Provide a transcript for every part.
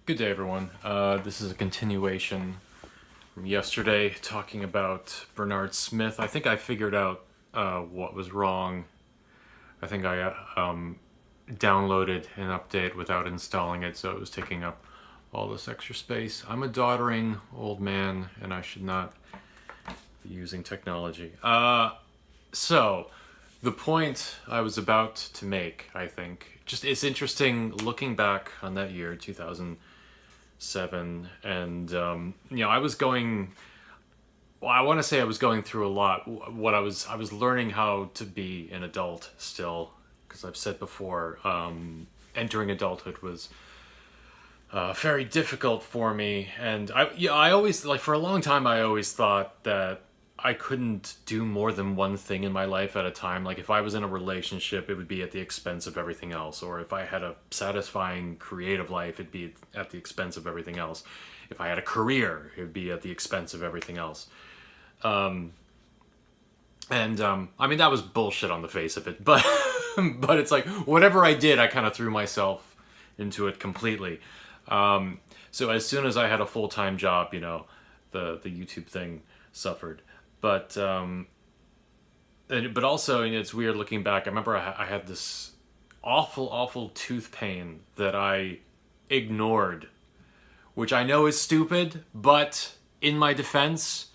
Good day, everyone. This is a continuation from yesterday, talking about Bernard Smith. I think I figured out what was wrong. I think I downloaded an update without installing it, so it was taking up all this extra space. I'm a doddering old man, and I should not be using technology. So, the point I was about to make, I think, just it's interesting looking back on that year, 2007, and I was going. Well, I want to say I was going through a lot. What I was learning how to be an adult still, because I've said before, entering adulthood was very difficult for me, and I always for a long time I always thought that I couldn't do more than one thing in my life at a time. Like if I was in a relationship, it would be at the expense of everything else. Or if I had a satisfying creative life, it'd be at the expense of everything else. If I had a career, it would be at the expense of everything else. I mean, that was bullshit on the face of it, but but it's like whatever I did, I kind of threw myself into it completely. So as soon as I had a full-time job, the YouTube thing suffered. But also, it's weird looking back. I remember I had this awful tooth pain that I ignored, which I know is stupid, but in my defense,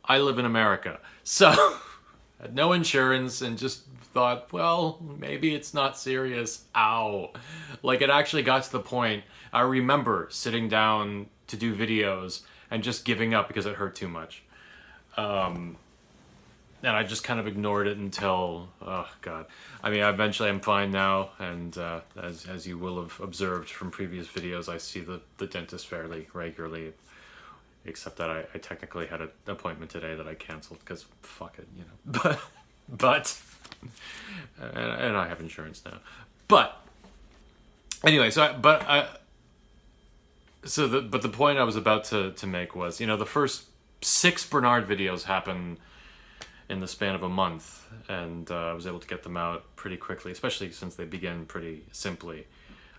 I live in America. So, had no insurance and just thought, well, maybe it's not serious. Ow. Like, it actually got to the point, I remember sitting down to do videos and just giving up because it hurt too much. And I just kind of ignored it until, oh God. I mean, eventually I'm fine now, and as you will have observed from previous videos, I see the dentist fairly regularly, except that I technically had an appointment today that I canceled, because fuck it, But and I have insurance now. But, anyway, the point I was about to make was, the first 6 Bernard videos happen in the span of a month, and I was able to get them out pretty quickly, especially since they begin pretty simply.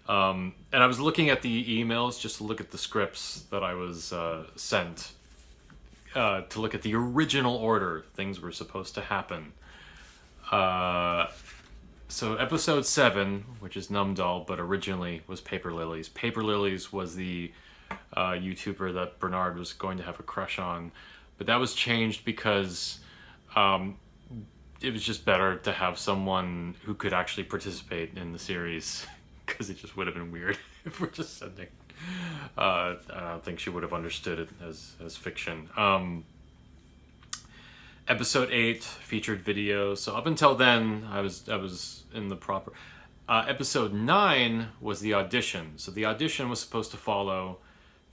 And I was looking at the emails just to look at the scripts that I was sent, to look at the original order things were supposed to happen. So episode 7, which is Numdoll, but originally was Paper Lilies. Paper Lilies was the YouTuber that Bernard was going to have a crush on, but that was changed because it was just better to have someone who could actually participate in the series, because it just would have been weird if we're just sending. I don't think she would have understood it as fiction. Episode 8 featured video. So up until then, I was in the proper. Episode 9 was the audition. So the audition was supposed to follow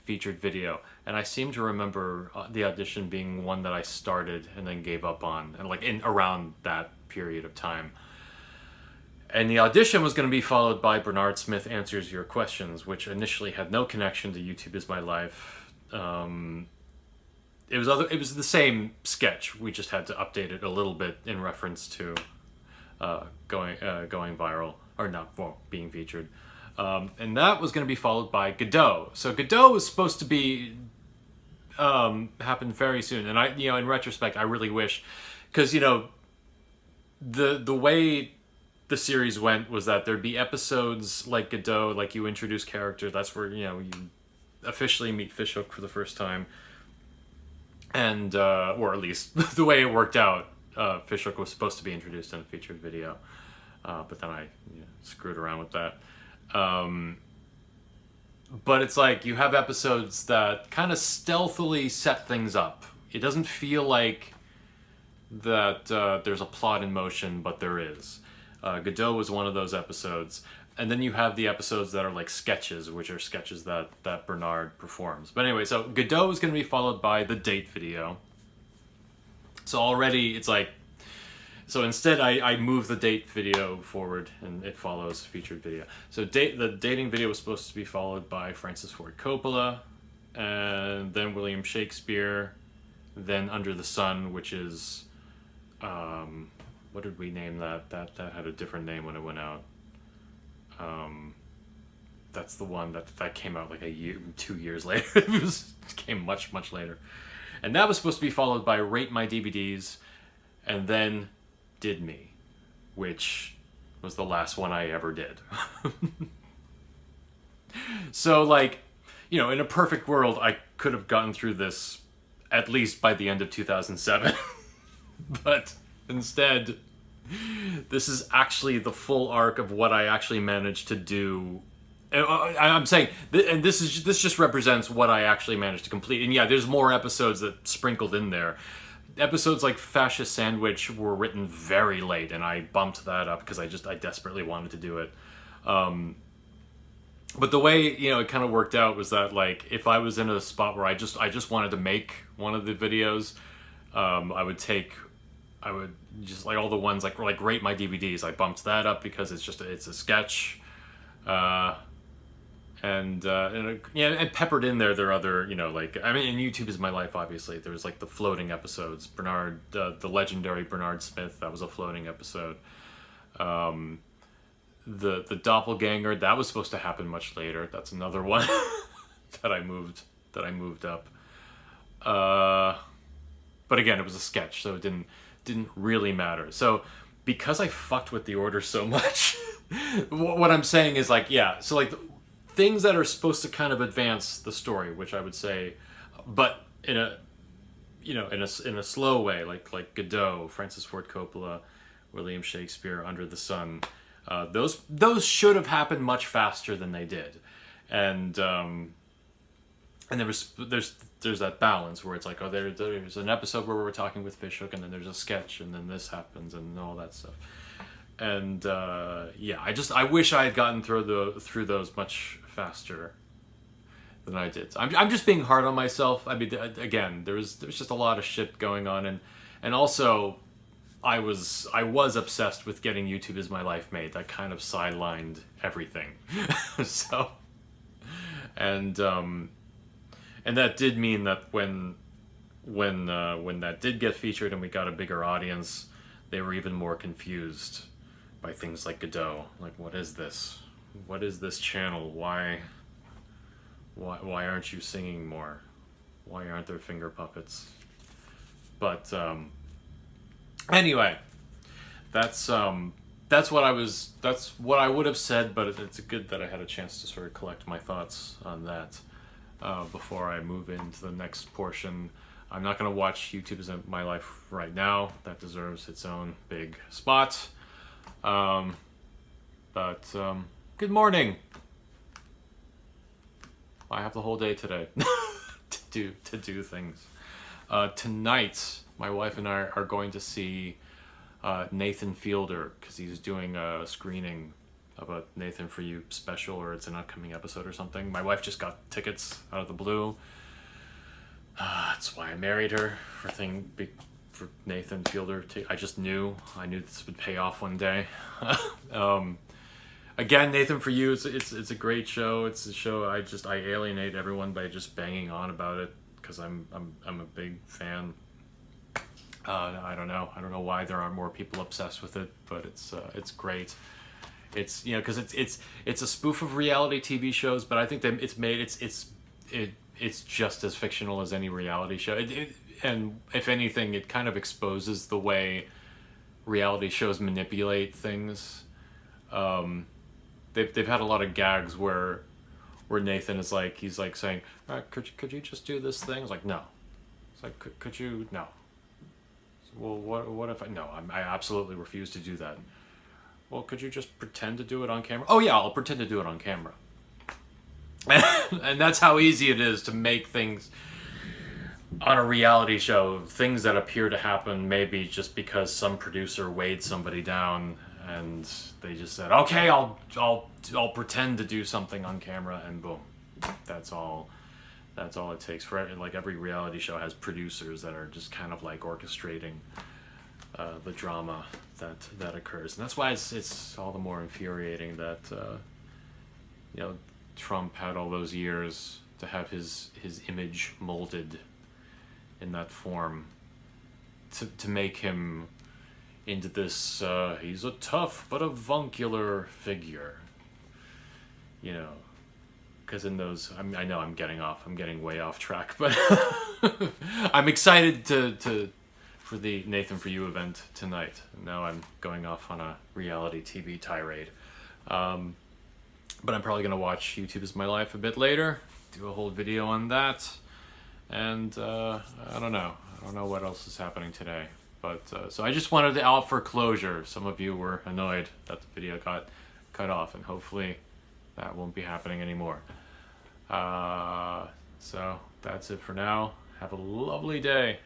featured video, and I seem to remember the audition being one that I started and then gave up on, and in around that period of time. And the audition was going to be followed by Bernard Smith Answers Your Questions, which initially had no connection to YouTube Is My Life. It was the same sketch. We just had to update it a little bit in reference to going viral, or not, well, being featured. And that was going to be followed by Godot. So Godot was supposed to be happen very soon. And I, in retrospect, I really wish, because the way the series went was that there'd be episodes like Godot, like you introduce characters. That's where you officially meet Fishhook for the first time, and or at least the way it worked out, Fishhook was supposed to be introduced in a featured video, but then I screwed around with that. But it's like you have episodes that kind of stealthily set things up. It doesn't feel like that there's a plot in motion, but there is. Godot was one of those episodes. And then you have the episodes that are like sketches, which are sketches that Bernard performs. But anyway, so Godot is going to be followed by the date video. So already it's like, so instead I move the date video forward and it follows featured video. So the dating video was supposed to be followed by Francis Ford Coppola, and then William Shakespeare, then Under the Sun, which is, what did we name that? That had a different name when it went out. That's the one that came out like 2 years later. It came much later. And that was supposed to be followed by Rate My DVDs, and then Did Me, which was the last one I ever did. So, like, in a perfect world, I could have gotten through this at least by the end of 2007. But instead, this is actually the full arc of what I actually managed to do. I'm saying, and this just represents what I actually managed to complete. And yeah, there's more episodes that sprinkled in there. Episodes like Fascist Sandwich were written very late, and I bumped that up because I desperately wanted to do it. But the way, it kind of worked out was that, like, if I was in a spot where I just wanted to make one of the videos, I would just, like, all the ones like Rate My DVDs, I bumped that up because it's a sketch. And peppered in there are other, like, I mean, and YouTube is my life, obviously. There's, like, the floating episodes. The legendary Bernard Smith, that was a floating episode. The Doppelganger, that was supposed to happen much later. That's another one that I moved up. But again, it was a sketch, so it didn't really matter. So because I fucked with the order so much, what I'm saying is, like, yeah, so, like, things that are supposed to kind of advance the story, which I would say, but in a slow way, like Godot, Francis Ford Coppola, William Shakespeare, Under the Sun. Those should have happened much faster than they did, and there's that balance where it's like, oh, there's an episode where we're talking with Fishhook, and then there's a sketch, and then this happens, and all that stuff. And I wish I had gotten through those much faster than I did. I'm just being hard on myself. I mean, again, there was just a lot of shit going on, and also I was obsessed with getting YouTube Is My Life made. That kind of sidelined everything. So, and that did mean that when that did get featured and we got a bigger audience, they were even more confused by things like Godot. Like, what is this? What is this channel? Why aren't you singing more? Why aren't there finger puppets? But anyway, that's what I would have said, but it's good that I had a chance to sort of collect my thoughts on that before I move into the next portion. I'm not going to watch YouTube Is My Life right now. That deserves its own big spot. But good morning. I have the whole day today to do things. Tonight, my wife and I are going to see Nathan Fielder, because he's doing a screening of a Nathan For You special, or it's an upcoming episode or something. My wife just got tickets out of the blue. That's why I married her, for Nathan Fielder. I knew this would pay off one day. Again, Nathan For You, it's a great show. It's a show I alienate everyone by just banging on about it, because I'm a big fan. I don't know why there aren't more people obsessed with it, but it's great. It's, because it's a spoof of reality TV shows, but I think that it's just as fictional as any reality show. And if anything, it kind of exposes the way reality shows manipulate things. They've had a lot of gags where Nathan is like, he's like saying, could you just do this thing? It's like, no. It's like, could you? No. Well, what if I absolutely refuse to do that. Well, could you just pretend to do it on camera? Oh yeah, I'll pretend to do it on camera. And that's how easy it is to make things on a reality show, things that appear to happen maybe just because some producer weighed somebody down and they just said, okay, I'll pretend to do something on camera, and boom. That's all it takes. Like, every reality show has producers that are just kind of like orchestrating the drama that occurs, and that's why it's all the more infuriating that Trump had all those years to have his image molded in that form, to make him into this he's a tough but avuncular figure. because in those, I know I'm getting way off track, but I'm excited for the Nathan For You event tonight. Now I'm going off on a reality TV tirade. But I'm probably going to watch YouTube Is My Life a bit later, do a whole video on that, and I don't know what else is happening today. But so I just wanted to offer closure. Some of you were annoyed that the video got cut off, and hopefully that won't be happening anymore. So that's it for now. Have a lovely day.